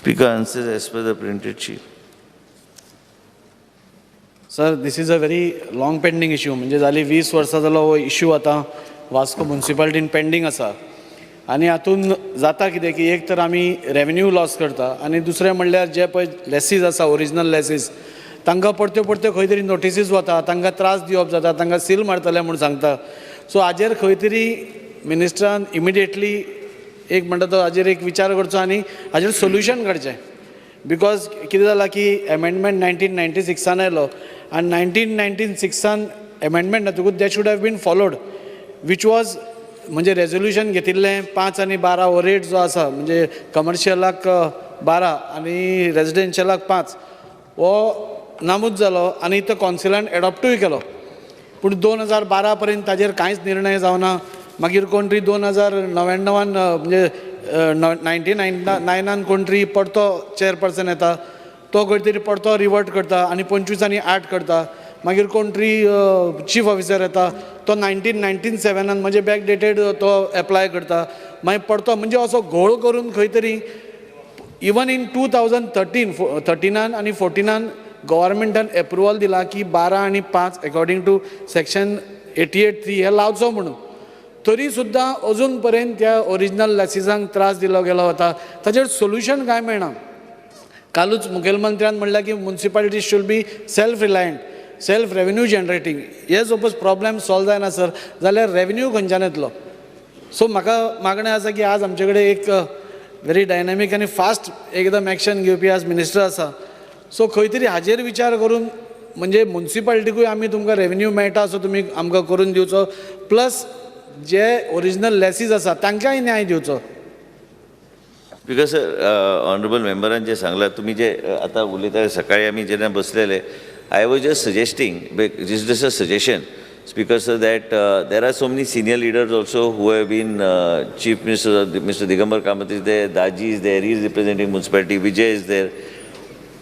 Speaker answers as per the printed sheet. Sir, this is a very long pending issue. म्हणजे जाली 20 वर्सां जालो हो इश्यू आता वास्को म्युनिसिपालिटीन पेंडिंग आसा आणि हातून जाता कितें की एक तर आमी रेवेन्यू लॉस करता आणि दुसरें म्हणल्यार जे पळय लेसीस आसा ओरिजिनल लेसीस तांकां परत्यो परत्यो खंय तरी नोटिसीस वता, तांकां त्रास दिवप जाता, तांकां सील मारतले म्हूण सांगता. सो हाजेर खंय तरी मिनिस्टरान इमिडिएटली एक म्हणटा तो हाजेर एक विचार करचो आनी हाजेर सोल्युशन काडचें. बिकॉज कितें जालां की एमेंडमेंट 1996 आयलो आनी 1996 एमेंडमेंट जातकूच that should have been followed, which was म्हणजे रेझोल्युशन घेतिल्लें 5 आनी 12 हो रेट जो आसा म्हणजे कमर्शियलाक 12 आनी रेजिडेन्शियलाक 5 हो नामूद जालो आनी तो कॉन्सिलान एडॉप्टूय केलो. पूण 2012 पर्यंत ताजेर कांयच निर्णय जावना. मागीर कोण तरी 2099 म्हणजे 99 कोण तरी परतो चेअरपर्सन येता, तो खंय तरी परतो रिवर्ट करता आनी 25 आनी 8 करता. मागीर कोण तरी चीफ ऑफिसर येता, तो 1997 म्हणजे बॅकडेटेड तो एप्लाय करता, मागीर परतो म्हणजे असो घोळ करून खंय तरी इवन इन 2013 आनी 14 गव्हर्मेंटान एप्रुवल दिला की 12 आनी 5 अकॉर्डिंग टू सेक्शन 88(3) हे लावचो म्हणून. तरी सुद्दां अजून पर्यंत त्या ओरिजिनल लेसिसांक त्रास दिलो गेलो वता. ताचेर सोल्युशन कांय मेळना. कालूच मुखेलमंत्र्यान म्हणलें की municipality should be self reliant, self revenue generating. हे सपोज प्रॉब्लेम सॉल्व जायना सर जाल्यार रेवेन्यू खंयच्यान येतलो. सो म्हाका मागणें आसा की आज आमचे कडेन एक व्हेरी डायनॅमीक आनी फास्ट एकदम एक्शन घेवपी आज मिनिस्टर आसा. सो खंय तरी हाजेर विचार करून म्हणजे म्युनिसिपालिटीकूय आमी तुमकां रेवेन्यू मेळटा असो तुमी आमकां करून दिवचो, प्लस जे ओरिजिनल लेसीस आसा तांकांय न्याय दिवचो. बिकॉज ऑनरेबल मेंबरान जे सांगलां तुमी जे आतां उलयता सकाळी आमी जेन्ना बसलेले, I was just suggesting, just a suggestion, Speaker sir, that there are so many senior leaders also who have been Chief Minister, Mr. Digambar Kamath is there, Daji is there, he is representing municipality, Vijay is there,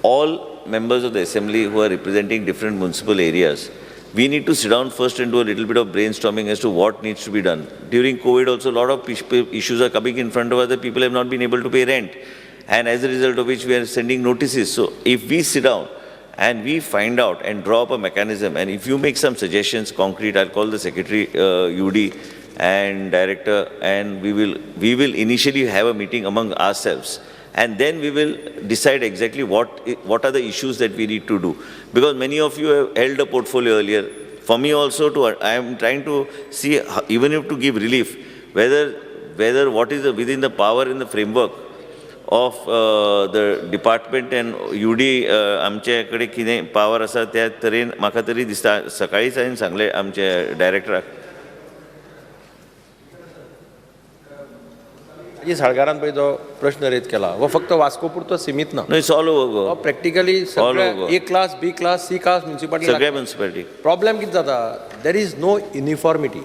all members of the assembly who are representing different municipal areas. We need to sit down first and do a little bit of brainstorming as to what needs to be done. During COVID also, a lot of issues are coming in front of us that people have not been able to pay rent, and as a result of which we are sending notices. So if we sit down and we find out and draw up a mechanism, and if you make some suggestions concrete, I'll call the secretary, UD and director, and we will initially have a meeting among ourselves, and then we will decide exactly what are the issues that we need to do. Because many of you have held a portfolio earlier. For me also, I am trying to see, even if to give relief, whether what is within the power in the framework of the department and UD आमचे कडे कितें power आसा त्या तरेन म्हाका तरी दिसता. सकाळीच हांवें सांगलें आमचे डायरेक्टराक. साळगारान पळय जो प्रश्न रेज केला हो फक्त वास्को पुरतो सीमित ना. It's all over Goa. Practically A class, B class, C class municipality सगळ्या म्युनिसिपालिटी. प्रॉब्लेम कितें जाता, there is no uniformity.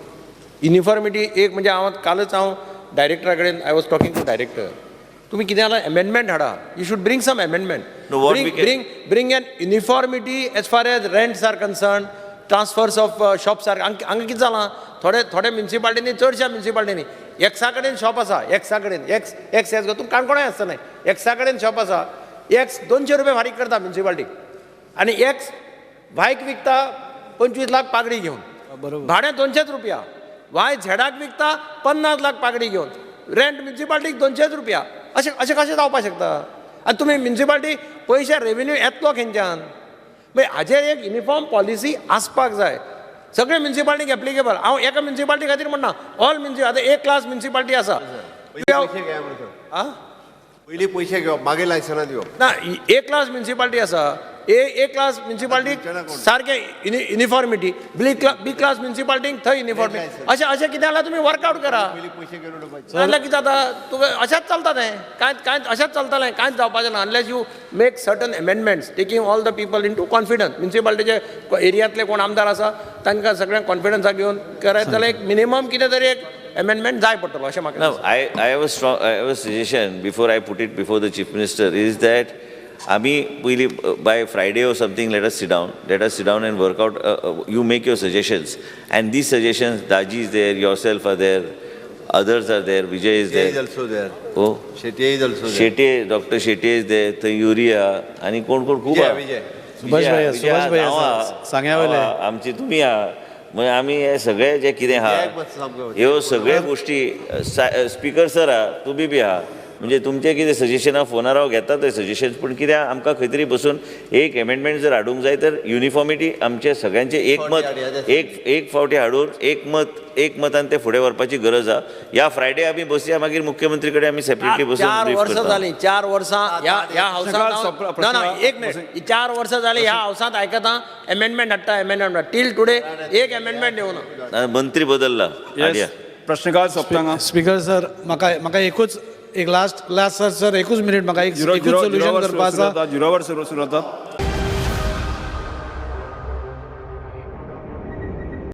Uniformity एक म्हणजे कालच हांव डायरेक्टरा कडेन I was talking to director, तुम्ही कितें जाल्यार अमेंडमेंट हाडा, you should bring some amendment, bring an uniformity as far as rents are concern, transfers of shops are. हांगा कितें जालां, थोड्या म्युनिसिपालिटींनी, चडशा म्युनिसिपालिटींनी एक्सा कडेन शॉप आसा, एक्सा कडेन एक्स गो तुमकां काणकोणाय आसता न्हय, एक्सा कडेन शॉप आसा, एक्स 200 रुपया फारीक करता म्युनिसिपालिटीक आनी एक्स व्हायक विकता 25 लाख पागडी घेवन, भाडें 200 रुपया. व्हाय झेडाक विकता 50 लाख पागडी घेवन, रेंट म्युनिसिपालिटीक 200 रुपया. अशें कशें जावपाक शकता. आनी तुमी म्युनिसिपालिटी पयशे रेवेन्यू येतलो खंयच्यान. मागीर हाजेर एक युनिफॉर्म पॉलिसी आसपाक जाय, सगळे म्युनिसिपालिटीक एप्लिकेबल. हांव एका म्युनिसिपालिटी खातीर म्हणना, ऑल आतां ए क्लास म्युनिसिपालिटी आसा, पयलीं पयशे घेवप मागीर लायसनां दिवप ना. ए क्लास म्युनिसिपालिटी आसा, ए क्लास म्युनिसिपालिटीक सारकें युनिफॉर्मिटी, बी क्लास म्युनिसिपालिटीक थंय युनिफॉर्मिटी. अशें कितें जाल्यार तुमी वर्कआउट करा. नाजाल्यार कितें जाता, तुका अशेंच चलता तें, कांय अशेंच चलतलें, कांयच जावपाचें ना unless you make certain amendments taking all the people in to confidence. म्युनिसिपालिटीचे एरियांतले कोण आमदार आसा तांकां सगळ्यांक कॉन्फिडन्साक घेवन करायचं जाल्यार एक मिनिमम कितें तरी एक amendment जाय पडटलो अशें म्हाका. No, I have a suggestion before I put it before the Chief Minister is that by Friday or something, let us sit down and work out, you make your suggestions, and these suggestions, Daji is there, yourself are there, others are there, Vijay is He is there. also there. Oh, Shetty is also there. Shetty, Dr. Shetty is there, तर urea आणि कोण कोण खूप Vijay, Vijay. Subhash भाई आसा, सांग्यावयले. आमची तुम्ही आहा मग आम्ही हे सगळे जे कितें आहा एक मत सामको. ह्यो सगळे गोष्टी स्पीकर सर आहा तुमी बी आहा म्हणजे तुमचे कितें सजेशन आहा फोनार हांव घेता ते सजेशन पूण कित्याक आमकां खंय तरी बसून एक एमेंडमेंट जर हाडूंक जाय तर युनिफॉर्मिटी आमचे सगळ्यांचे एक फावटी हाडून एक मतान ते फुडें व्हरपाची गरज आहा. ह्या फ्रायडे आमी बसया मागीर मुख्यमंत्री कडेन आमी सेपरेटली बसून 4 brief वर्सां करता. जालीं 4 वर्सां ह्या हावसांत ना एक मिनिट 4 वर्सां जालीं ह्या हावसांत आयकता अमेंडमेंट हाडटा टील टुडे एक अमेंडमेंट येवना. मंत्री बदलला हाडया. प्रश्नकाळ सोंपता स्पीकर सर म्हाका एकूच एक लास्ट सर एकूच मिनिट म्हाका एक सोल्युशन करपा आसा. 0 वर सुरू जाता